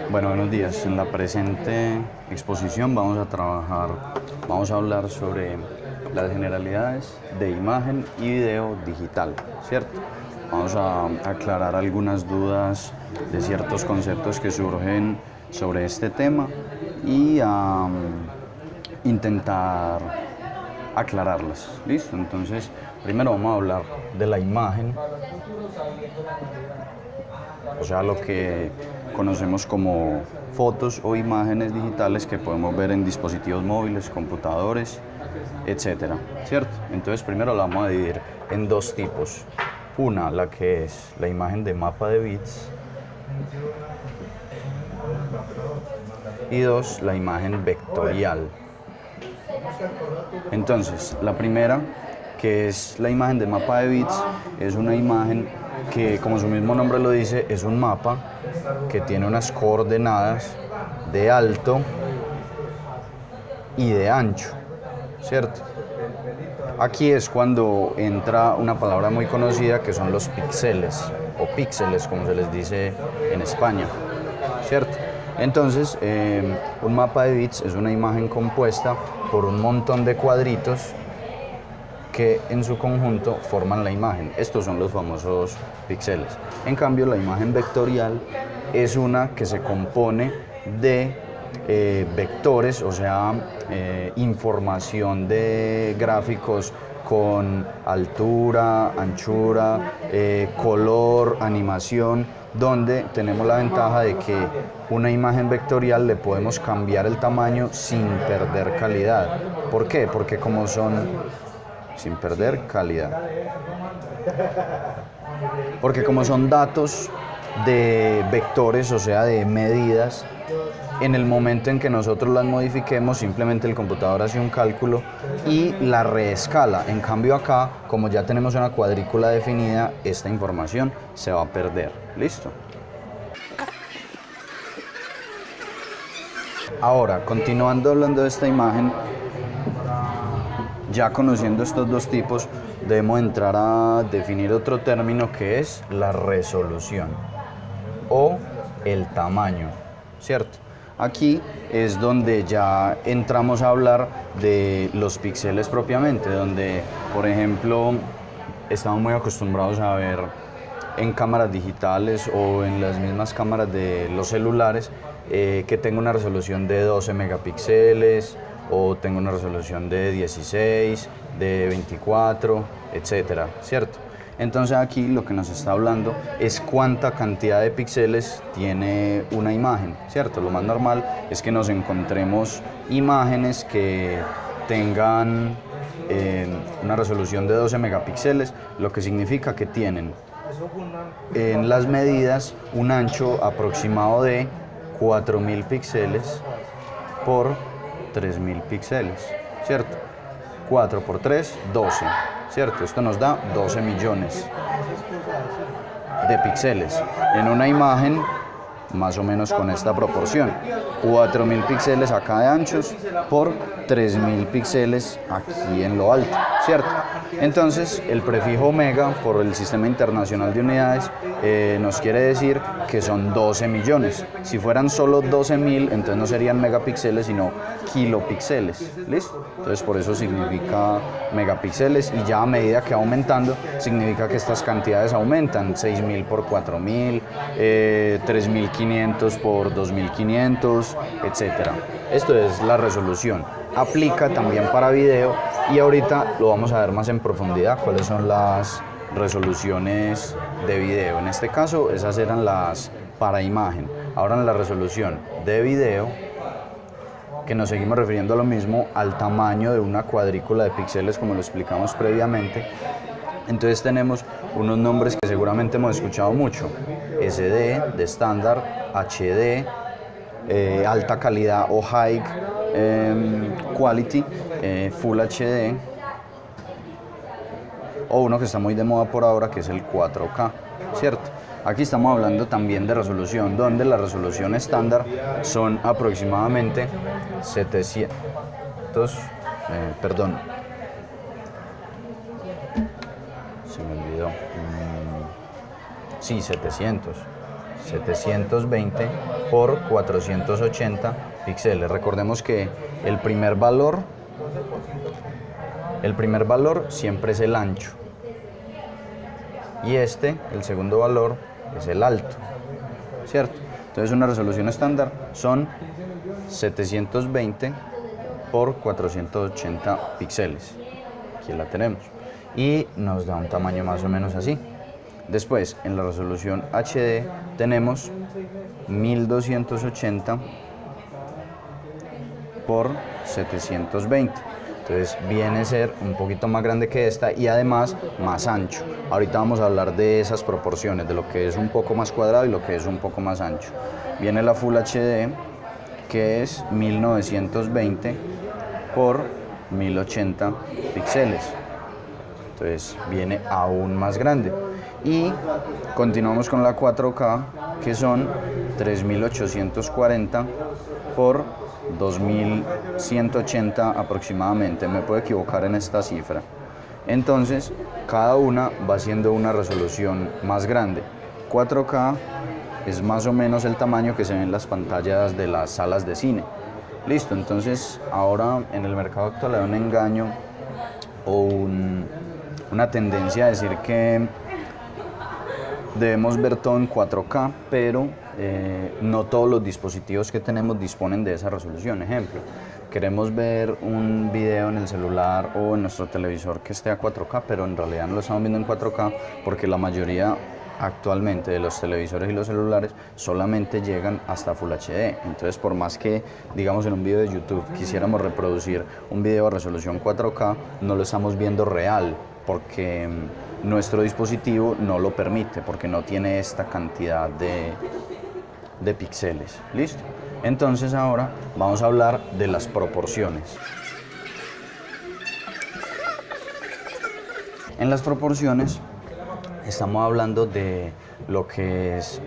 Bueno, buenos días. En la presente exposición vamos a hablar sobre las generalidades de imagen y video digital, ¿cierto? Vamos a aclarar algunas dudas de ciertos conceptos que surgen sobre este tema y a intentar aclararlas. ¿Listo? Entonces, primero vamos a hablar de la imagen, o sea, lo que conocemos como fotos o imágenes digitales que podemos ver en dispositivos móviles, computadores, etcétera, ¿cierto? Entonces, primero la vamos a dividir en dos tipos. Una, la que es la imagen de mapa de bits, y dos, la imagen vectorial. Entonces, la primera, que es la imagen de mapa de bits, es una imagen que, como su mismo nombre lo dice, es un mapa que tiene unas coordenadas de alto y de ancho, ¿cierto? Aquí es cuando entra una palabra muy conocida que son los píxeles, o píxeles como se les dice en España, ¿cierto? Entonces, un mapa de bits es una imagen compuesta por un montón de cuadritos que en su conjunto forman la imagen. Estos son los famosos píxeles. En cambio, la imagen vectorial es una que se compone de vectores, o sea, información de gráficos con altura, anchura, color, animación, donde tenemos la ventaja de que una imagen vectorial le podemos cambiar el tamaño sin perder calidad. ¿Por qué? Porque como son sin perder calidad. Porque como son datos de vectores, o sea, de medidas, en el momento en que nosotros las modifiquemos, simplemente el computador hace un cálculo y la reescala. En cambio acá, como ya tenemos una cuadrícula definida, esta información se va a perder. ¿Listo? Ahora, continuando hablando de esta imagen, ya conociendo estos dos tipos, debemos entrar a definir otro término que es la resolución o el tamaño, ¿cierto? Aquí es donde ya entramos a hablar de los píxeles propiamente, donde, por ejemplo, estamos muy acostumbrados a ver en cámaras digitales o en las mismas cámaras de los celulares que tenga una resolución de 12 megapíxeles, o tengo una resolución de 16, de 24, etcétera, ¿cierto? Entonces aquí lo que nos está hablando es cuánta cantidad de píxeles tiene una imagen, ¿cierto? Lo más normal es que nos encontremos imágenes que tengan una resolución de 12 megapíxeles, lo que significa que tienen en las medidas un ancho aproximado de 4000 píxeles por 3000 píxeles, ¿cierto? 4 por 3, 12, ¿cierto? Esto nos da 12 millones de píxeles en una imagen más o menos con esta proporción. 4000 píxeles acá de anchos por 3000 píxeles aquí en lo alto, ¿cierto? Entonces, el prefijo mega por el Sistema Internacional de Unidades nos quiere decir que son 12 millones. Si fueran solo 12.000, entonces no serían megapíxeles, sino kilopíxeles, ¿listo? Entonces, por eso significa megapíxeles, y ya a medida que va aumentando, significa que estas cantidades aumentan. 6000 por 4000, 3500 por 2500, etcétera. Esto es la resolución. Aplica también para video, y ahorita lo vamos a ver más en profundidad cuáles son las resoluciones de video. En este caso, esas eran las para imagen. Ahora, en la resolución de video, que nos seguimos refiriendo a lo mismo, al tamaño de una cuadrícula de píxeles, como lo explicamos previamente. Entonces tenemos unos nombres que seguramente hemos escuchado mucho: SD de estándar, HD, alta calidad o high quality, Full HD, o uno que está muy de moda por ahora, que es el 4K, ¿cierto? Aquí estamos hablando también de resolución, donde la resolución estándar son aproximadamente 700, se me olvidó, sí, 700, 720 por 480 píxeles. Recordemos que el primer valor siempre es el ancho. Y el segundo valor, es el alto, ¿cierto? Entonces una resolución estándar son 720 por 480 píxeles. Aquí la tenemos. Y nos da un tamaño más o menos así. Después, en la resolución HD tenemos 1280 por 720. Entonces viene a ser un poquito más grande que esta y además más ancho. Ahorita vamos a hablar de esas proporciones, de lo que es un poco más cuadrado y lo que es un poco más ancho. Viene la Full HD, que es 1920 por 1080 píxeles. Entonces viene aún más grande. Y continuamos con la 4K, que son 3840 por 2180 aproximadamente. Me puedo equivocar en esta cifra. Entonces, cada una va siendo una resolución más grande. 4K es más o menos el tamaño que se ve en las pantallas de las salas de cine. Listo, entonces ahora en el mercado actual hay un engaño o una tendencia a decir que debemos ver todo en 4K, pero no todos los dispositivos que tenemos disponen de esa resolución. Ejemplo, queremos ver un video en el celular o en nuestro televisor que esté a 4K, pero en realidad no lo estamos viendo en 4K porque la mayoría actualmente de los televisores y los celulares solamente llegan hasta Full HD. Entonces, por más que, digamos, en un video de YouTube quisiéramos reproducir un video a resolución 4K, no lo estamos viendo real porque nuestro dispositivo no lo permite, porque no tiene esta cantidad de píxeles. ¿Listo? Entonces ahora vamos a hablar de las proporciones. En las proporciones estamos hablando de lo que es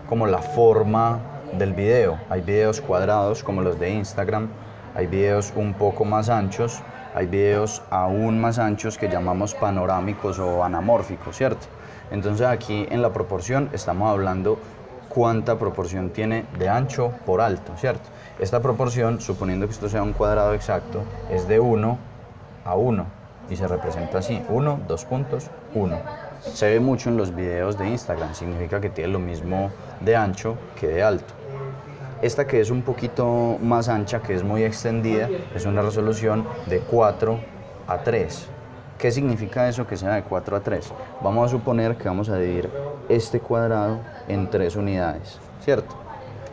como la forma del video. Hay videos cuadrados como los de Instagram, hay videos un poco más anchos, hay videos aún más anchos que llamamos panorámicos o anamórficos, ¿cierto? Entonces aquí en la proporción estamos hablando cuánta proporción tiene de ancho por alto, ¿cierto? Esta proporción, suponiendo que esto sea un cuadrado exacto, es de 1 a 1 y se representa así, 1, 2 puntos, 1. Se ve mucho en los videos de Instagram, significa que tiene lo mismo de ancho que de alto. Esta que es un poquito más ancha, que es muy extendida, es una resolución de 4 a 3. ¿Qué significa eso que sea de 4 a 3? Vamos a suponer que vamos a dividir este cuadrado en 3 unidades, ¿cierto?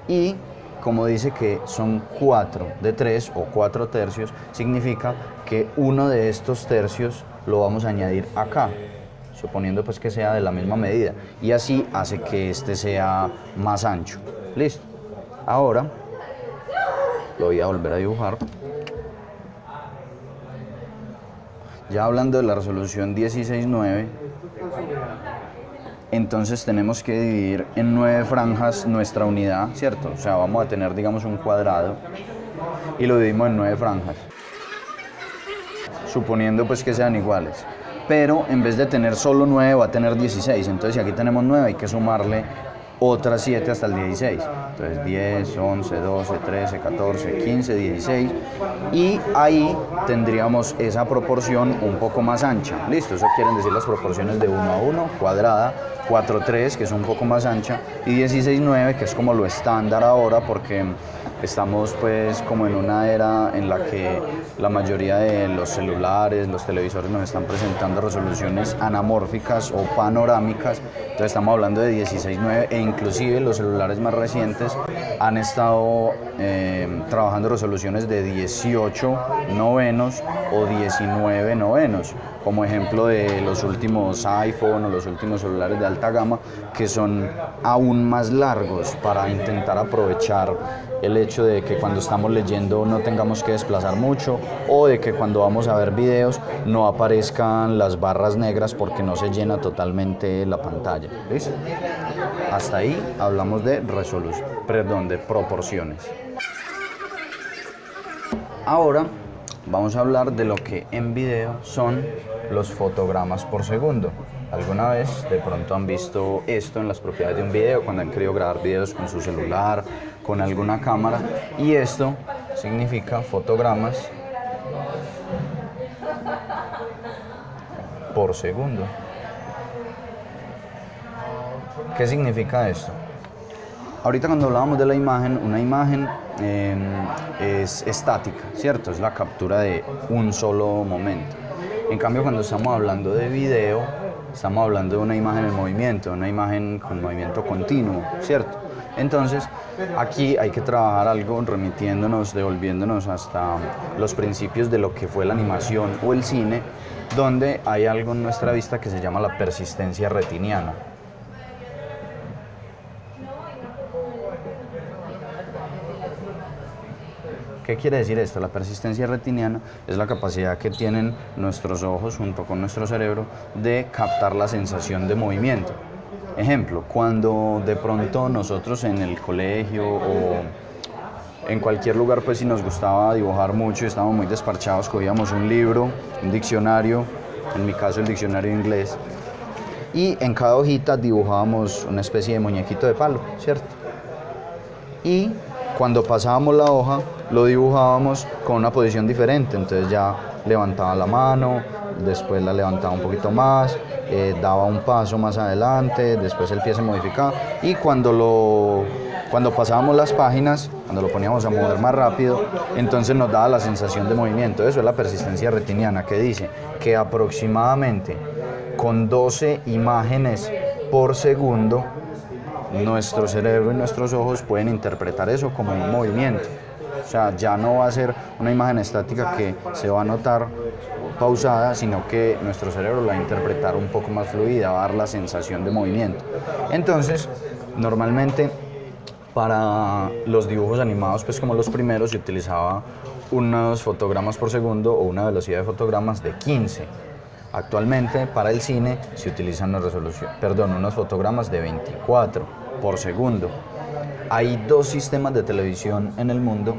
Y como dice que son 4 de 3 o 4 tercios, significa que uno de estos tercios lo vamos a añadir acá, suponiendo pues que sea de la misma medida, y así hace que este sea más ancho. ¿Listo? Ahora lo voy a volver a dibujar. Ya hablando de la resolución 16:9, entonces tenemos que dividir en 9 franjas nuestra unidad, ¿cierto? O sea, vamos a tener, digamos, un cuadrado y lo dividimos en 9 franjas, suponiendo pues que sean iguales. Pero en vez de tener solo 9 va a tener 16, entonces si aquí tenemos 9 hay que sumarle otras 7 hasta el 16. Entonces 10, 11, 12, 13, 14, 15, 16. Y ahí tendríamos esa proporción un poco más ancha. Listo, eso quieren decir las proporciones de 1 a 1, cuadrada, 4 a 3, que es un poco más ancha, y 16 a 9, que es como lo estándar ahora, porque estamos pues como en una era en la que la mayoría de los celulares, los televisores nos están presentando resoluciones anamórficas o panorámicas. Entonces estamos hablando de 16:9 e inclusive los celulares más recientes han estado trabajando resoluciones de 18 novenos o 19 novenos, como ejemplo de los últimos iPhone o los últimos celulares de alta gama, que son aún más largos para intentar aprovechar el hecho de que cuando estamos leyendo no tengamos que desplazar mucho, o de que cuando vamos a ver videos no aparezcan las barras negras porque no se llena totalmente la pantalla. ¿Listo? Hasta ahí hablamos de resolución, perdón, de proporciones. Ahora vamos a hablar de lo que en video son los fotogramas por segundo. ¿Alguna vez de pronto han visto esto en las propiedades de un video cuando han querido grabar videos con su celular, con alguna cámara? Y esto significa fotogramas por segundo. ¿Qué significa esto? Ahorita cuando hablábamos de la imagen, una imagen es estática, ¿cierto? Es la captura de un solo momento. En cambio, cuando estamos hablando de video, estamos hablando de una imagen en movimiento, una imagen con movimiento continuo, ¿cierto? Entonces, aquí hay que trabajar algo remitiéndonos, devolviéndonos hasta los principios de lo que fue la animación o el cine, donde hay algo en nuestra vista que se llama la persistencia retiniana. ¿Qué quiere decir esto? La persistencia retiniana es la capacidad que tienen nuestros ojos junto con nuestro cerebro de captar la sensación de movimiento. Ejemplo, cuando de pronto nosotros en el colegio o en cualquier lugar, pues si nos gustaba dibujar mucho y estábamos muy desparchados, cogíamos un libro, un diccionario, en mi caso el diccionario de inglés, y en cada hojita dibujábamos una especie de muñequito de palo, ¿cierto? Y cuando pasábamos la hoja, lo dibujábamos con una posición diferente, entonces ya levantaba la mano, después la levantaba un poquito más, daba un paso más adelante, después el pie se modificaba, y cuando pasábamos las páginas, cuando lo poníamos a mover más rápido, entonces nos daba la sensación de movimiento. Eso es la persistencia retiniana, que dice que aproximadamente con 12 imágenes por segundo, nuestro cerebro y nuestros ojos pueden interpretar eso como un movimiento. O sea, ya no va a ser una imagen estática que se va a notar pausada, sino que nuestro cerebro la va a interpretar un poco más fluida, va a dar la sensación de movimiento. Entonces, normalmente para los dibujos animados, pues como los primeros, se utilizaba unos fotogramas por segundo o una velocidad de fotogramas de 15. Actualmente para el cine se utilizan unos fotogramas de 24 por segundo. Hay dos sistemas de televisión en el mundo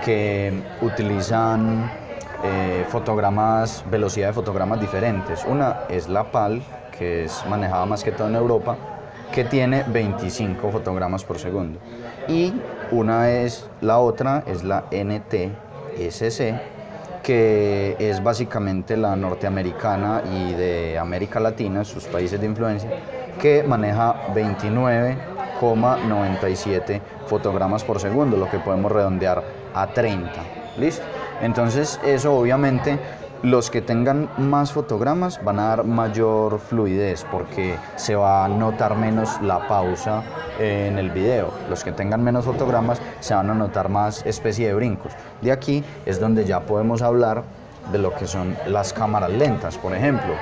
que utilizan velocidad de fotogramas diferentes. Una es la PAL, que es manejada más que todo en Europa, que tiene 25 fotogramas por segundo. Y la otra es la NTSC, que es básicamente la norteamericana y de América Latina, sus países de influencia, que maneja 29,97 fotogramas por segundo, lo que podemos redondear a 30. ¿Listo? Entonces, eso obviamente, los que tengan más fotogramas van a dar mayor fluidez porque se va a notar menos la pausa en el video. Los que tengan menos fotogramas se van a notar más especie de brincos. De aquí es donde ya podemos hablar de lo que son las cámaras lentas. Por ejemplo,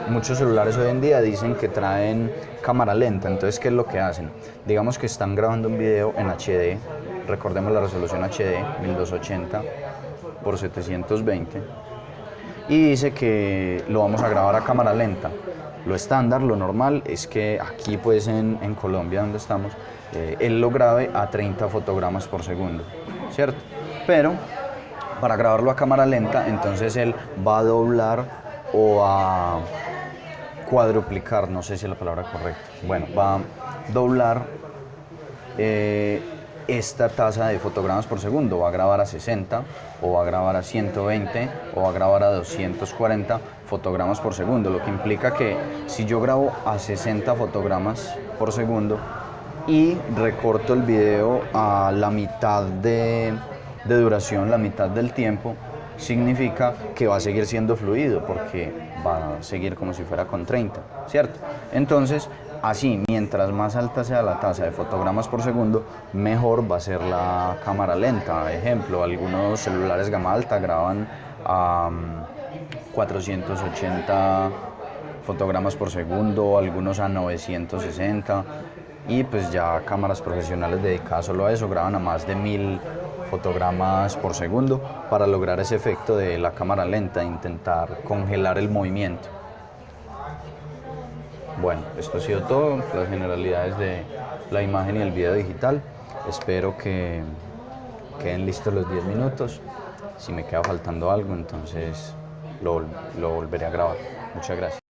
muchos celulares hoy en día dicen que traen cámara lenta. Entonces, ¿qué es lo que hacen? Digamos que están grabando un video en HD, recordemos la resolución HD, 1280 por 720, y dice que lo vamos a grabar a cámara lenta. Lo estándar, lo normal es que aquí pues en Colombia donde estamos, él lo grabe a 30 fotogramas por segundo, ¿cierto? Pero para grabarlo a cámara lenta, entonces él va a doblar o a cuadruplicar, no sé si es la palabra correcta, bueno, va a doblar esta tasa de fotogramas por segundo, va a grabar a 60 o va a grabar a 120 o va a grabar a 240 fotogramas por segundo, lo que implica que si yo grabo a 60 fotogramas por segundo y recorto el video a la mitad de duración, la mitad del tiempo, significa que va a seguir siendo fluido porque va a seguir como si fuera con 30, ¿cierto? Entonces, así, mientras más alta sea la tasa de fotogramas por segundo, mejor va a ser la cámara lenta. Ejemplo, algunos celulares gama alta graban a 480 fotogramas por segundo, algunos a 960, y pues ya cámaras profesionales dedicadas solo a eso graban a más de 1000 fotogramas por segundo para lograr ese efecto de la cámara lenta, intentar congelar el movimiento. Bueno, esto ha sido todo, las generalidades de la imagen y el video digital. Espero que queden listos los 10 minutos. Si me queda faltando algo, entonces lo volveré a grabar. Muchas gracias.